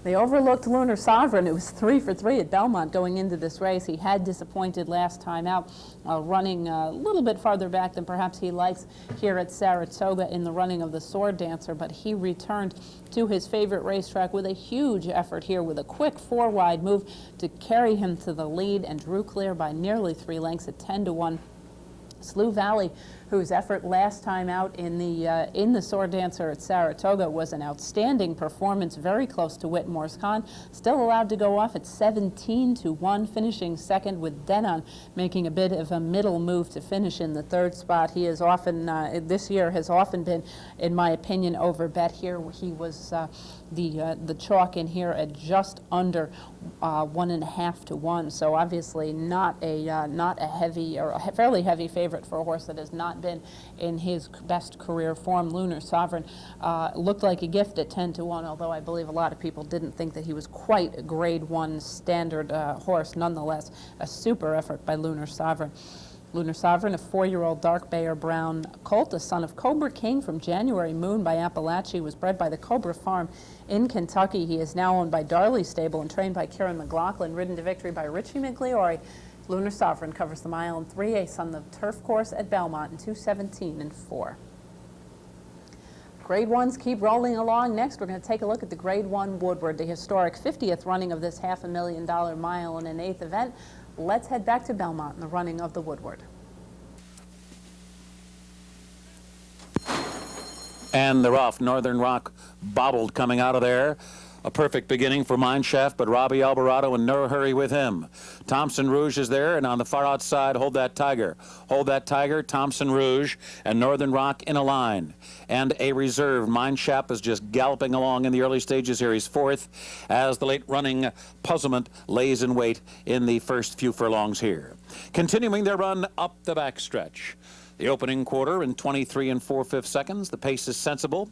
They overlooked Lunar Sovereign. It was 3 for 3 at Belmont going into this race. He had disappointed last time out, running a little bit farther back than perhaps he likes here at Saratoga in the running of the Sword Dancer, but he returned to his favorite racetrack with a huge effort here with a quick 4-wide move to carry him to the lead and drew clear by nearly 3 lengths at 10-1. Slough Valley, whose effort last time out in the Sword Dancer at Saratoga was an outstanding performance, very close to Whitmore's Con, still allowed to go off at 17-1, finishing second with Denan making a bit of a middle move to finish in the third spot. He is often, this year has often been, in my opinion, overbet here. He was the chalk in here at just under 1.5 to 1. So obviously not a heavy or a fairly heavy favorite for a horse that has not been in his best career form. Lunar Sovereign looked like a gift at 10-1, although I believe a lot of people didn't think that he was quite a grade 1 standard horse. Nonetheless, a super effort by Lunar Sovereign. Lunar Sovereign, a 4-year-old dark Bayer Brown colt, a son of Cobra King from January Moon by Appalachia, was bred by the Cobra Farm in Kentucky. He is now owned by Darley Stable and trained by Kieran McLaughlin, ridden to victory by Richie Migliori. Lunar Sovereign covers the mile in 3/8 on the turf course at Belmont in 2:17.4. Grade 1s keep rolling along. Next, we're going to take a look at the Grade 1 Woodward, the historic 50th running of this $500,000 mile and an 8th event. Let's head back to Belmont in the running of the Woodward. And they're off. Northern Rock bobbled coming out of there. A perfect beginning for Mineshaft, but Robbie Alvarado in no hurry with him. Thompson Rouge is there, and on the far outside, Hold That Tiger. Hold That Tiger, Thompson Rouge, and Northern Rock in a line. And a reserve. Mineshaft is just galloping along in the early stages here. He's fourth as the late-running Puzzlement lays in wait in the first few furlongs here. Continuing their run up the backstretch. The opening quarter in 23 4/5 seconds. The pace is sensible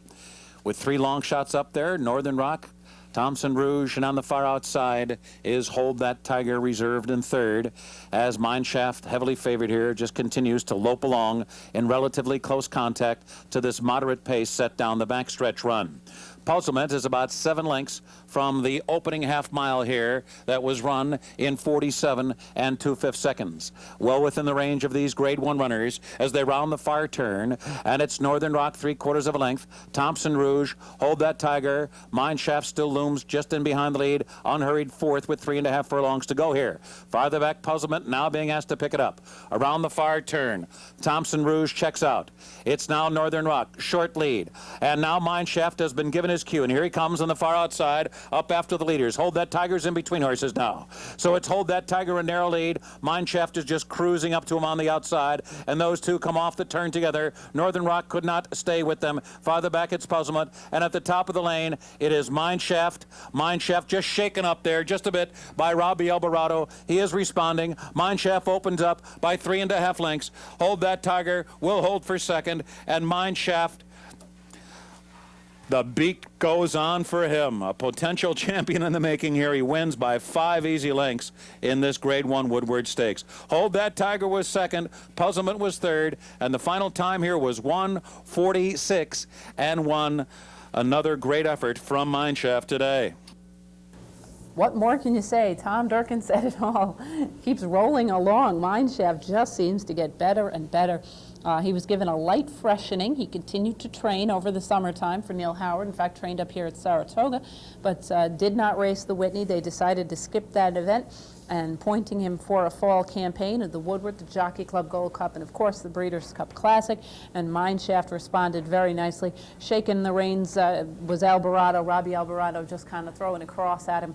with 3 long shots up there. Northern Rock, Thompson Rouge, and on the far outside is Hold That Tiger reserved in third, as Mineshaft, heavily favored here, just continues to lope along in relatively close contact to this moderate pace set down the backstretch run. Puzzlement is about 7 lengths from the opening half mile here that was run in 47 2/5 seconds. Well within the range of these Grade 1 runners as they round the far turn, and it's Northern Rock 3/4 of a length. Thompson Rouge, Hold That Tiger, Mineshaft still looms just in behind the lead, unhurried fourth with 3.5 furlongs to go here. Farther back, Puzzlement now being asked to pick it up. Around the far turn, Thompson Rouge checks out. It's now Northern Rock, short lead, and now Mineshaft has been given his cue, and here he comes on the far outside, up after the leaders. Hold That Tiger's in between horses now. So it's Hold That Tiger in narrow lead. Mineshaft is just cruising up to him on the outside, and those two come off the turn together. Northern Rock could not stay with them. Farther back, it's Puzzlement, and at the top of the lane, it is Mineshaft. Mineshaft just shaken up there just a bit by Robbie Alvarado. He is responding. Mineshaft opens up by 3.5 lengths. Hold That Tiger will hold for second, and Mineshaft, the beat goes on for him. A potential champion in the making here. He wins by 5 easy lengths in this Grade 1 Woodward Stakes. Hold That Tiger was second. Puzzlement was third. And the final time here was 1:46.1. Another great effort from Mineshaft today. What more can you say? Tom Durkin said it all. Keeps rolling along. Mineshaft just seems to get better and better. He was given a light freshening. He continued to train over the summertime for Neil Howard. In fact, trained up here at Saratoga, but did not race the Whitney. They decided to skip that event and pointing him for a fall campaign of the Woodward, the Jockey Club Gold Cup, and of course the Breeders' Cup Classic. And Mineshaft responded very nicely. Shaking the reins was Alvarado. Robbie Alvarado just kind of throwing a cross at him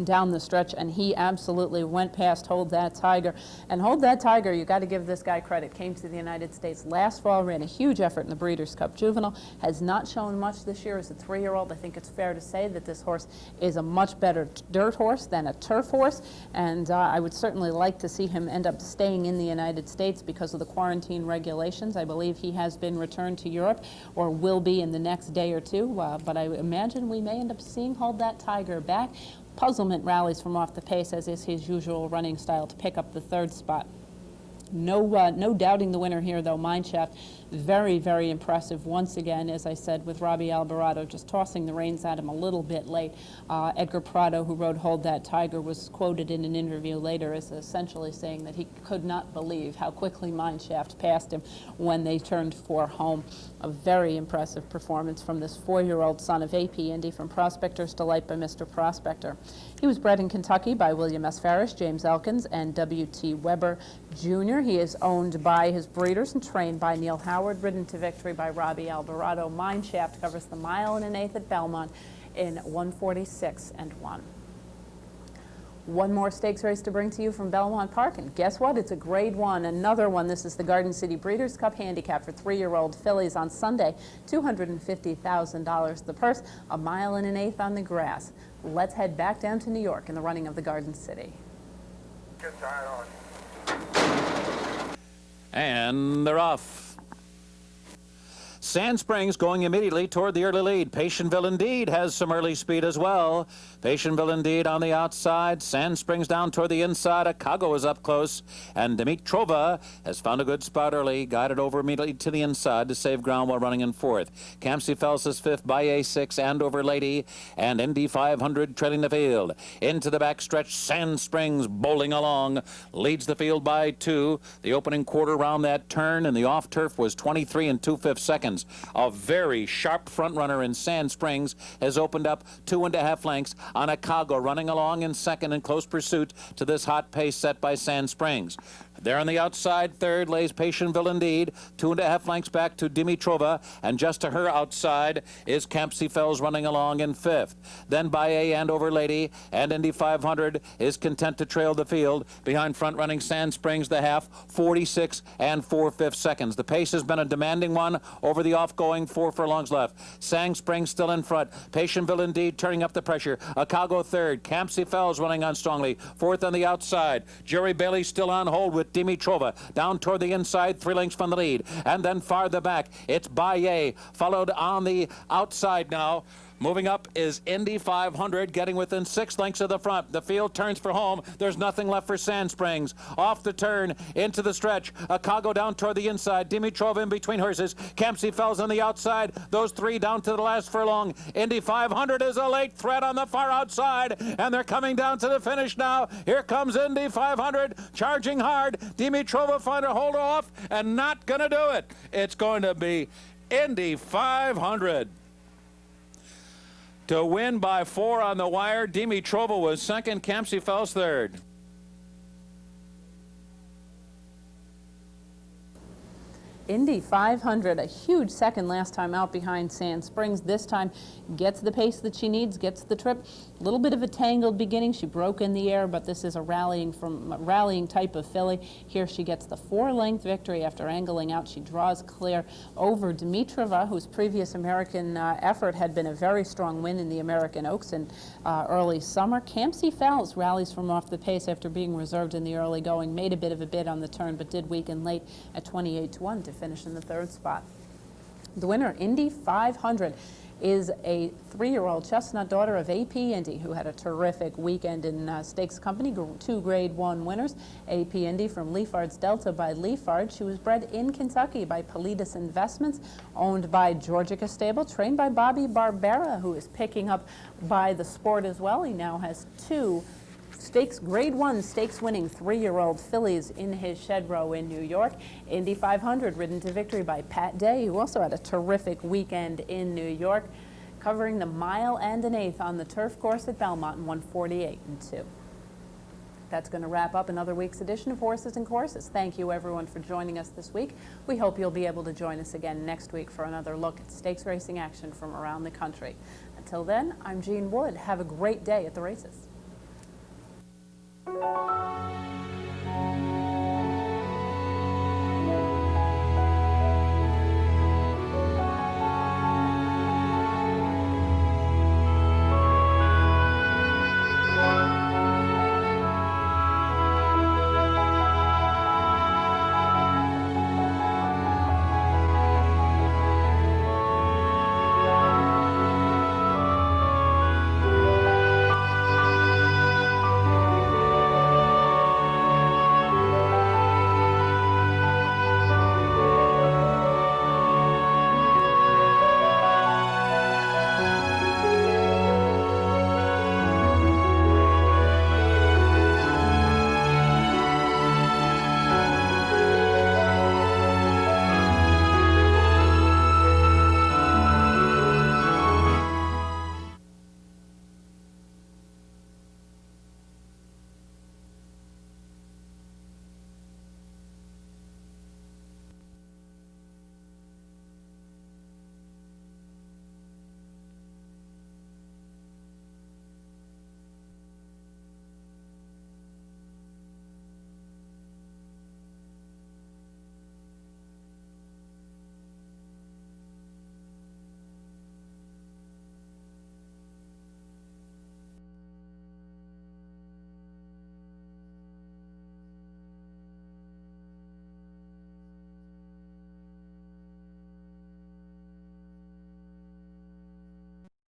down the stretch, and he absolutely went past Hold That Tiger. And Hold That Tiger, you got to give this guy credit, came to the United States last fall, ran a huge effort in the Breeders' Cup Juvenile, has not shown much this year as a 3-year-old. I think it's fair to say that this horse is a much better dirt horse than a turf horse, and I would certainly like to see him end up staying in the United States because of the quarantine regulations. I believe he has been returned to Europe, or will be in the next day or two, but I imagine we may end up seeing Hold That Tiger back. Puzzlement rallies from off the pace, as is his usual running style, to pick up the 3rd spot. No doubting the winner here, though. Mineshaft, very, very impressive once again, as I said, with Robbie Alvarado just tossing the reins at him a little bit late. Edgar Prado, who rode Hold That Tiger, was quoted in an interview later as essentially saying that he could not believe how quickly Mineshaft passed him when they turned for home. A very impressive performance from this 4-year-old son of AP Indy, from Prospector's Delight by Mr. Prospector. He was bred in Kentucky by William S. Farish, James Elkins, and W.T. Weber Jr. He is owned by his breeders and trained by Neil Howard, ridden to victory by Robbie Alvarado. Mineshaft covers the 1 1/8 at Belmont in 1:46.1. One more stakes race to bring to you from Belmont Park, and guess what? It's a Grade 1, another one. This is the Garden City Breeders' Cup Handicap for 3-year-old fillies on Sunday. $250,000 the purse, 1 1/8 on the grass. Let's head back down to New York in the running of the Garden City. And they're off. Sand Springs going immediately toward the early lead. Patientville Indeed has some early speed as well. Patientville Indeed on the outside. Sand Springs down toward the inside. Akago is up close. And Dimitrova has found a good spot early. Guided over immediately to the inside to save ground while running in 4th. Campsie Fells is 5th by A6 and Over Lady. And Indy 500 trailing the field. Into the backstretch, Sand Springs bowling along. Leads the field by 2. The opening quarter round that turn and the off turf was 23 2/5 seconds. A very sharp front runner in Sand Springs has opened up 2.5 lengths on Akago, running along in 2nd in close pursuit to this hot pace set by Sand Springs. There on the outside, 3rd lays Patientville Indeed, 2.5 lengths back to Dimitrova, and just to her outside is Campsie Fells running along in 5th. Then by A and Over Lady, and Indy 500 is content to trail the field behind front-running Sand Springs, the half, 46 4/5 seconds. The pace has been a demanding one over the off-going 4 furlongs left. Sand Springs still in front. Patientville Indeed turning up the pressure. Akago 3rd. Campsie Fells running on strongly. 4th on the outside. Jerry Bailey still on hold with Dimitrova down toward the inside, 3 lengths from the lead. And then farther back, it's Baye, followed on the outside now. Moving up is Indy 500, getting within 6 lengths of the front. The field turns for home. There's nothing left for Sand Springs. Off the turn, into the stretch. Akago down toward the inside. Dimitrova in between horses. Campsie Fells on the outside. Those 3 down to the last furlong. Indy 500 is a late threat on the far outside, and they're coming down to the finish now. Here comes Indy 500, charging hard. Dimitrova find a hold off, and not going to do it. It's going to be Indy 500. To win by 4 on the wire. Dimitrova was 2nd, Campsie Fells 3rd. Indy 500, a huge second last time out behind Sand Springs. This time gets the pace that she needs, gets the trip. A little bit of a tangled beginning. She broke in the air, but this is a rallying type of filly. Here she gets the 4-length victory after angling out. She draws clear over Dimitrova, whose previous American effort had been a very strong win in the American Oaks in early summer. Campsie Fells rallies from off the pace after being reserved in the early going. Made a bit of a bid on the turn, but did weaken late at 28-1 to finish in the 3rd spot. The winner, Indy 500, is a 3-year-old chestnut daughter of AP Indy, who had a terrific weekend in Stakes Company. 2 Grade 1 winners. AP Indy from Leafard's Delta by Leafard. She was bred in Kentucky by Politas Investments, owned by Georgica Stable, trained by Bobby Barbera, who is picking up by the sport as well. He now has 2 stakes, Grade 1 stakes winning 3-year-old fillies in his shed row in New York. Indy 500 ridden to victory by Pat Day, who also had a terrific weekend in New York, covering the 1 1/8 on the turf course at Belmont in 1:48.2. That's going to wrap up another week's edition of Horses and Courses. Thank you, everyone, for joining us this week. We hope you'll be able to join us again next week for another look at stakes racing action from around the country. Until then, I'm Jean Wood. Have a great day at the races.